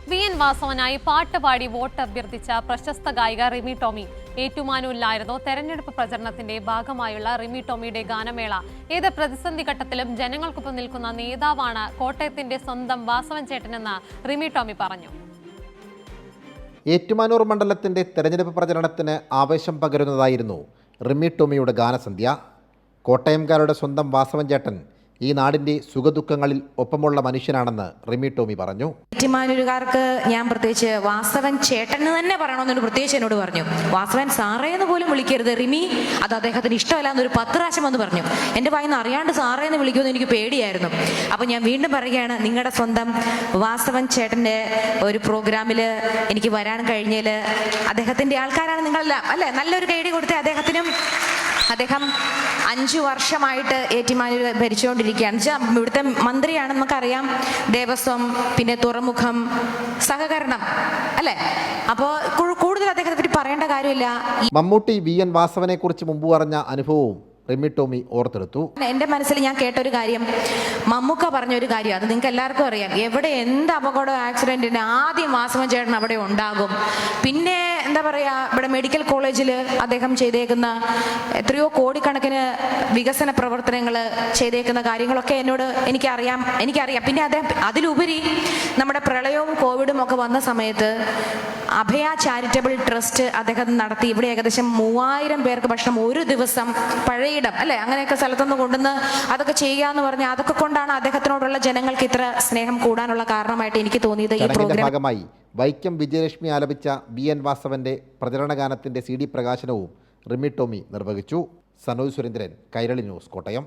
വി.എൻ. വാസവനായി പാട്ടുപാടി വോട്ട് അഭ്യർത്ഥിച്ച പ്രശസ്ത ഗായിക റിമി ടോമി ഏറ്റുമാനൂരിലായിരുന്നു. തെരഞ്ഞെടുപ്പ് പ്രചരണത്തിന്റെ ഭാഗമായുള്ള റിമി ടോമിയുടെ ഗാനമേള ഏത് പ്രതിസന്ധി ഘട്ടത്തിലും ജനങ്ങൾക്കൊപ്പം നിൽക്കുന്ന നേതാവാണ് കോട്ടയത്തിന്റെ സ്വന്തം വാസവൻ ചേട്ടനെന്ന് റിമി ടോമി പറഞ്ഞു. ഏറ്റുമാനൂർ മണ്ഡലത്തിന്റെ തെരഞ്ഞെടുപ്പ് പ്രചരണത്തിന് ആവേശം പകരുന്നതായിരുന്നു റിമി ടോമിയുടെ ഗാനസന്ധ്യ. കോട്ടയംകാരുടെ സ്വന്തം വാസവൻ ചേട്ടൻ ഈ നാടിൻ്റെ സുഖദുഃഖങ്ങളിൽ ഒപ്പമുള്ള മനുഷ്യനാണെന്ന് റിമി ടോമി പറഞ്ഞു. ഏറ്റുമാനൂരുകാർക്ക് ഞാൻ പ്രത്യേകിച്ച് വാസവൻ ചേട്ടന് തന്നെ പറയണമെന്നൊരു പ്രത്യേകിച്ച് എന്നോട് പറഞ്ഞു. വാസവൻ സാറേ എന്ന് പോലും വിളിക്കരുത് റിമി, അത് അദ്ദേഹത്തിന് ഇഷ്ടമല്ല എന്നൊരു 10 പ്രാവശ്യം വന്ന് പറഞ്ഞു. എൻ്റെ വായിന്ന് അറിയാണ്ട് സാറേ എന്ന് വിളിക്കുമെന്ന് എനിക്ക് പേടിയായിരുന്നു. അപ്പോൾ ഞാൻ വീണ്ടും പറയുകയാണ്, നിങ്ങളുടെ സ്വന്തം വാസവൻ ചേട്ടൻ്റെ ഒരു പ്രോഗ്രാമിൽ എനിക്ക് വരാൻ കഴിഞ്ഞതിൽ അദ്ദേഹത്തിൻ്റെ ആൾക്കാരാണ് നിങ്ങളെല്ലാം അല്ലേ. നല്ലൊരു കൈഡി കൊടുത്തേ അദ്ദേഹത്തിനും. അദ്ദേഹം 5 വർഷമായിട്ട് ഏറ്റുമാനൂർ ഭരിച്ചുകൊണ്ടിരിക്കുകയാണ്. ഇവിടുത്തെ മന്ത്രിയാണ്, നമുക്കറിയാം. ദേവസ്വം, പിന്നെ തുറമുഖം, സഹകരണം അല്ലേ. അപ്പോൾ കൂടുതൽ അദ്ദേഹത്തെ പറ്റി പറയേണ്ട കാര്യമില്ല. മമ്മൂട്ടി വി.എൻ. വാസവനെ കുറിച്ച് മുമ്പ് പറഞ്ഞ അനുഭവവും റിമി ടോമി ഓർത്തെടുത്തു. എൻ്റെ മനസ്സിൽ ഞാൻ കേട്ടൊരു കാര്യം, മമ്മൂക്ക പറഞ്ഞൊരു കാര്യം, അത് നിങ്ങൾക്ക് എല്ലാവർക്കും അറിയാം. എവിടെ എന്ത് അപകടം ആക്സിഡൻറ്റിന് ആദ്യം വാസവൻ ചേട്ടൻ അവിടെ ഉണ്ടാകും. പിന്നെ എന്താ പറയുക, ഇവിടെ മെഡിക്കൽ കോളേജിൽ അദ്ദേഹം ചെയ്തേക്കുന്ന എത്രയോ കോടിക്കണക്കിന് വികസന പ്രവർത്തനങ്ങൾ ചെയ്തേക്കുന്ന കാര്യങ്ങളൊക്കെ എനിക്കറിയാം. പിന്നെ അതിലുപരി നമ്മുടെ പ്രളയവും കോവിഡും ഒക്കെ വന്ന സമയത്ത് അഭയ ചാരിറ്റബിൾ ട്രസ്റ്റ് അദ്ദേഹം നടത്തി. ഇവിടെ ഏകദേശം 3000 പേർക്ക് ഭക്ഷണം ഒരു ദിവസം, പഴയിടം അല്ലെ, അങ്ങനെയൊക്കെ സ്ഥലത്തുനിന്ന് കൊണ്ടുവന്ന് അതൊക്കെ ചെയ്യുക എന്ന് പറഞ്ഞാൽ അതൊക്കെ കൊണ്ടാണ് അദ്ദേഹത്തിനോടുള്ള ജനങ്ങൾക്ക് ഇത്ര സ്നേഹം കൂടാനുള്ള കാരണമായിട്ട് എനിക്ക് തോന്നിയത്. ഈ പ്രോഗ്രാം ഭാഗമായി വൈക്കം വിജയലക്ഷ്മി ആലപിച്ച വി.എൻ. വാസവന്റെ പ്രചരണ ഗാനത്തിന്റെ CD പ്രകാശനവും റിമി ടോമി നിർവഹിച്ചു. സനോജ് സുരേന്ദ്രൻ, കൈരളി ന്യൂസ്, കോട്ടയം.